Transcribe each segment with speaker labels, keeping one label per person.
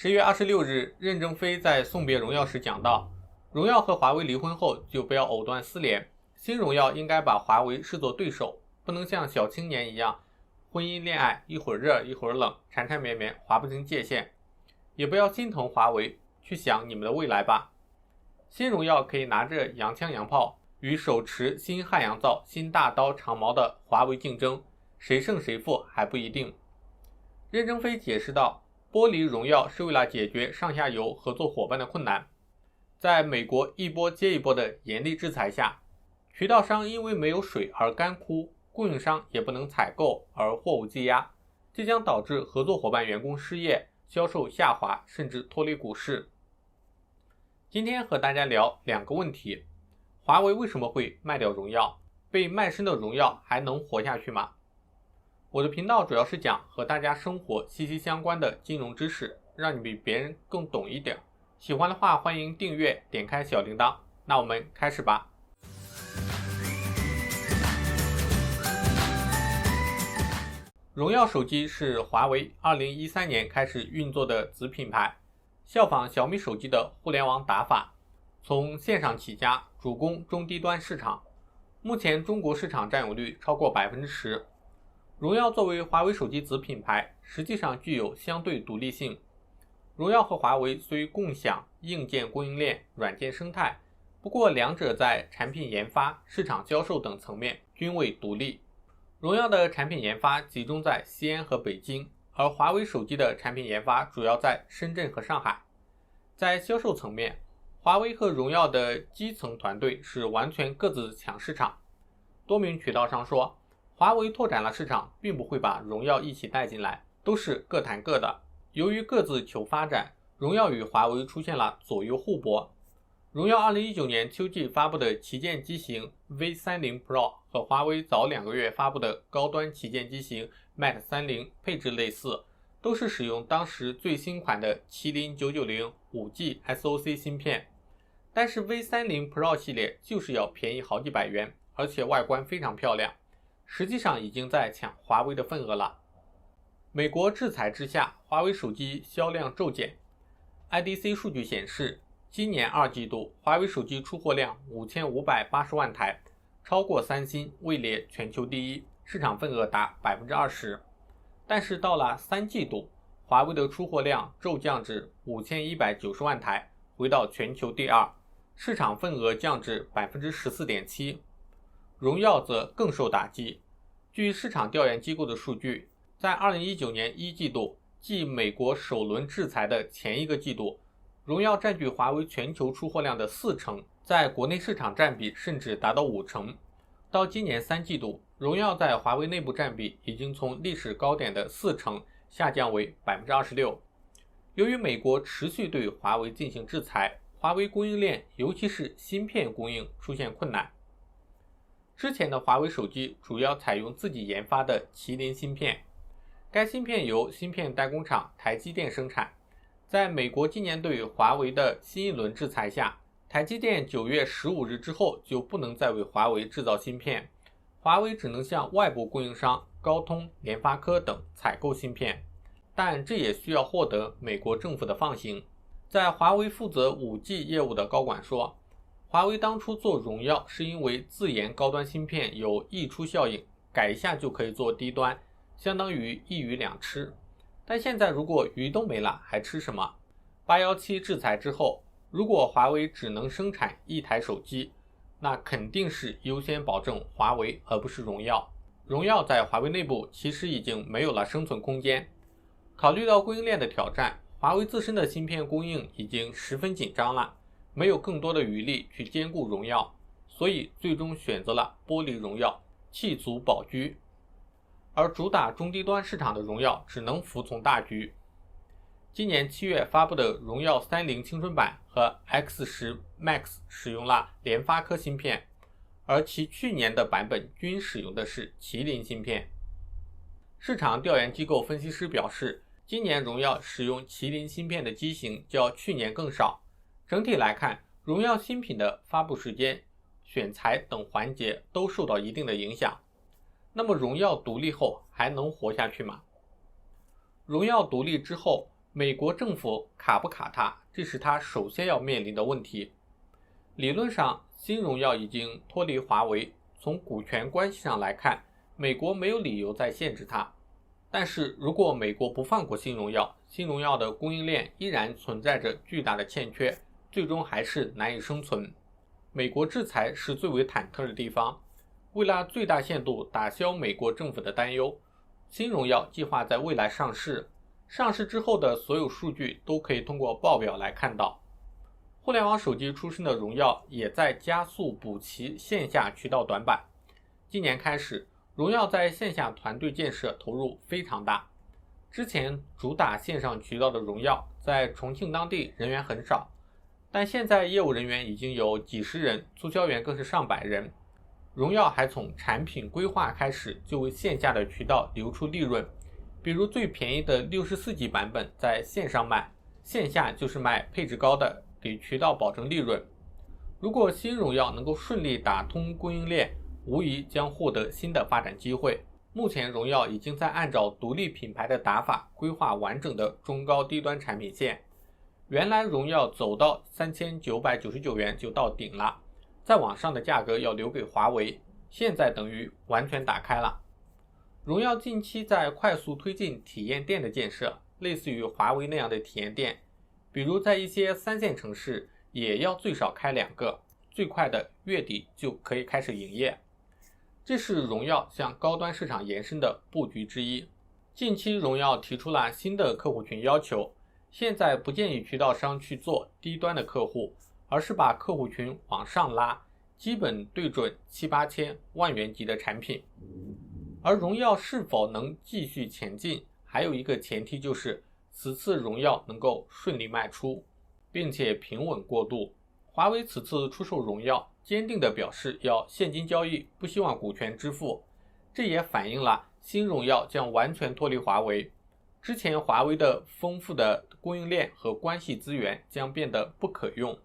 Speaker 1: 10月26日，任正非在送别荣耀时讲到，荣耀和华为离婚后就不要藕断丝连，新荣耀应该把华为视作对手，不能像小青年一样，婚姻恋爱一会儿热一会儿冷，缠缠绵绵，划不清界限。也不要心疼华为，去想你们的未来吧。新荣耀可以拿着洋枪洋炮与手持新汉阳造、新大刀长矛的华为竞争，谁胜谁负还不一定。任正非解释道，剥离荣耀是为了解决上下游合作伙伴的困难。在美国一波接一波的严厉制裁下，渠道商因为没有水而干枯，供应商也不能采购而货物积压，这将导致合作伙伴员工失业，销售下滑，甚至拖累股市。今天和大家聊两个问题：华为为什么会卖掉荣耀？被卖身的荣耀还能活下去吗？我的频道主要是讲和大家生活息息相关的金融知识，让你比别人更懂一点。喜欢的话欢迎订阅，点开小铃铛。那我们开始吧。荣耀手机是华为2013年开始运作的子品牌，效仿小米手机的互联网打法，从线上起家，主攻中低端市场。目前中国市场占有率超过 10%。荣耀作为华为手机子品牌，实际上具有相对独立性。荣耀和华为虽共享硬件供应链、软件生态，不过两者在产品研发、市场销售等层面均未独立。荣耀的产品研发集中在西安和北京，而华为手机的产品研发主要在深圳和上海。在销售层面，华为和荣耀的基层团队是完全各自抢市场。多名渠道商说，华为拓展了市场，并不会把荣耀一起带进来，都是各谈各的。由于各自求发展，荣耀与华为出现了左右互搏。荣耀2019年秋季发布的旗舰机型 V30 Pro 和华为早2个月发布的高端旗舰机型 Mate 30配置类似，都是使用当时最新款的麒麟990 5G SoC 芯片。但是 V30 Pro 系列就是要便宜好几百元，而且外观非常漂亮，实际上已经在抢华为的份额了。美国制裁之下，华为手机销量骤减。IDC 数据显示，今年2季度华为手机出货量5580万台，超过三星，位列全球第一，市场份额达 20%。 但是到了3季度，华为的出货量骤降至5190万台，回到全球第二，市场份额降至 14.7%。 荣耀则更受打击。据市场调研机构的数据，在2019年1季度，即美国首轮制裁的前一个季度，荣耀占据华为全球出货量的40%，在国内市场占比甚至达到50%。到今年3季度，荣耀在华为内部占比已经从历史高点的40%下降为 26%。 由于美国持续对华为进行制裁，华为供应链尤其是芯片供应出现困难。之前的华为手机主要采用自己研发的麒麟芯片，该芯片由芯片代工厂台积电生产。在美国今年对华为的新一轮制裁下，台积电9月15日之后就不能再为华为制造芯片，华为只能向外部供应商高通、联发科等采购芯片，但这也需要获得美国政府的放行。在华为负责 5G 业务的高管说，华为当初做荣耀是因为自研高端芯片有溢出效应，改一下就可以做低端，相当于一鱼两吃。但现在如果鱼都没了，还吃什么？817制裁之后，如果华为只能生产一台手机，那肯定是优先保证华为而不是荣耀。荣耀在华为内部其实已经没有了生存空间。考虑到供应链的挑战，华为自身的芯片供应已经十分紧张了，没有更多的余力去兼顾荣耀，所以最终选择了剥离荣耀，弃卒保车。而主打中低端市场的荣耀只能服从大局。今年7月发布的荣耀30青春版和 X10 Max 使用了联发科芯片，而其去年的版本均使用的是麒麟芯片。市场调研机构分析师表示，今年荣耀使用麒麟芯片的机型较去年更少。整体来看，荣耀新品的发布时间、选材等环节都受到一定的影响。那么荣耀独立后还能活下去吗？荣耀独立之后，美国政府卡不卡它，这是它首先要面临的问题。理论上，新荣耀已经脱离华为，从股权关系上来看，美国没有理由再限制它。但是如果美国不放过新荣耀，新荣耀的供应链依然存在着巨大的欠缺，最终还是难以生存。美国制裁是最为忐忑的地方，为了最大限度打消美国政府的担忧，新荣耀计划在未来上市，上市之后的所有数据都可以通过报表来看到。互联网手机出身的荣耀也在加速补齐线下渠道短板。今年开始，荣耀在线下团队建设投入非常大。之前主打线上渠道的荣耀在重庆当地人员很少，但现在业务人员已经有几十人，促销员更是上百人。荣耀还从产品规划开始就为线下的渠道留出利润，比如最便宜的64G 版本在线上卖，线下就是卖配置高的，给渠道保证利润。如果新荣耀能够顺利打通供应链，无疑将获得新的发展机会。目前荣耀已经在按照独立品牌的打法规划完整的中高低端产品线。原来荣耀走到3999元就到顶了，再往上的价格要留给华为，现在等于完全打开了。荣耀近期在快速推进体验店的建设，类似于华为那样的体验店，比如在一些3线城市也要最少开2个，最快的月底就可以开始营业。这是荣耀向高端市场延伸的布局之一。近期荣耀提出了新的客户群要求，现在不建议渠道商去做低端的客户，而是把客户群往上拉，基本对准7、8千万元级的产品。而荣耀是否能继续前进，还有一个前提就是此次荣耀能够顺利卖出，并且平稳过渡。华为此次出售荣耀，坚定地表示要现金交易，不希望股权支付，这也反映了新荣耀将完全脱离华为。之前华为的丰富的供应链和关系资源将变得不可用。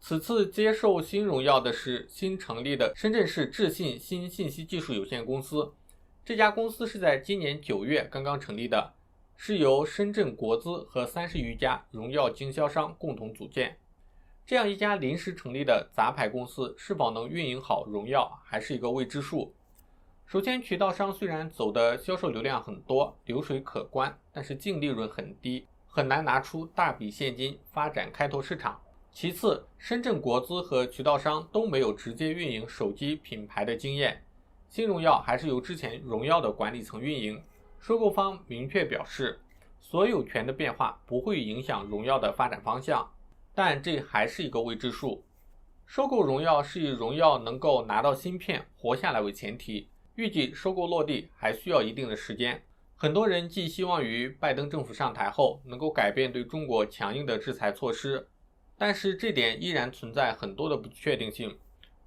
Speaker 1: 此次接受新荣耀的是新成立的深圳市智信新信息技术有限公司，这家公司是在今年9月刚刚成立的，是由深圳国资和30余家荣耀经销商共同组建。这样一家临时成立的杂牌公司是否能运营好荣耀，还是一个未知数。首先，渠道商虽然走的销售流量很多，流水可观，但是净利润很低，很难拿出大笔现金发展开拓市场。其次，深圳国资和渠道商都没有直接运营手机品牌的经验，新荣耀还是由之前荣耀的管理层运营。收购方明确表示，所有权的变化不会影响荣耀的发展方向，但这还是一个未知数。收购荣耀是以荣耀能够拿到芯片活下来为前提，预计收购落地还需要一定的时间。很多人寄希望于拜登政府上台后能够改变对中国强硬的制裁措施，但是这点依然存在很多的不确定性。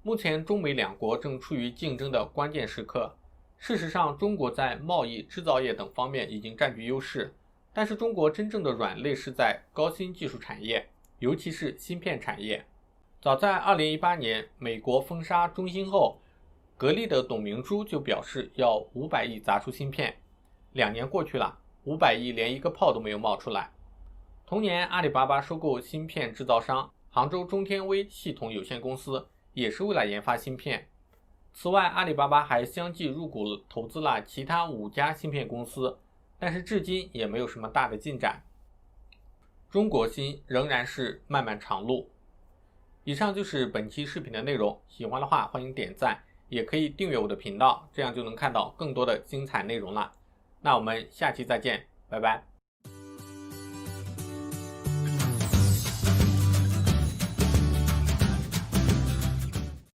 Speaker 1: 目前中美两国正处于竞争的关键时刻，事实上中国在贸易、制造业等方面已经占据优势，但是中国真正的软肋是在高新技术产业，尤其是芯片产业。早在2018年美国封杀中兴后，格力的董明珠就表示要500亿砸出芯片，2年过去了，500亿连一个泡都没有冒出来。同年，阿里巴巴收购芯片制造商杭州中天微系统有限公司，也是为了研发芯片。此外，阿里巴巴还相继入股投资了其他5家芯片公司，但是至今也没有什么大的进展。中国芯仍然是漫漫长路。以上就是本期视频的内容，喜欢的话欢迎点赞，也可以订阅我的频道，这样就能看到更多的精彩内容了。那我们下期再见，拜拜。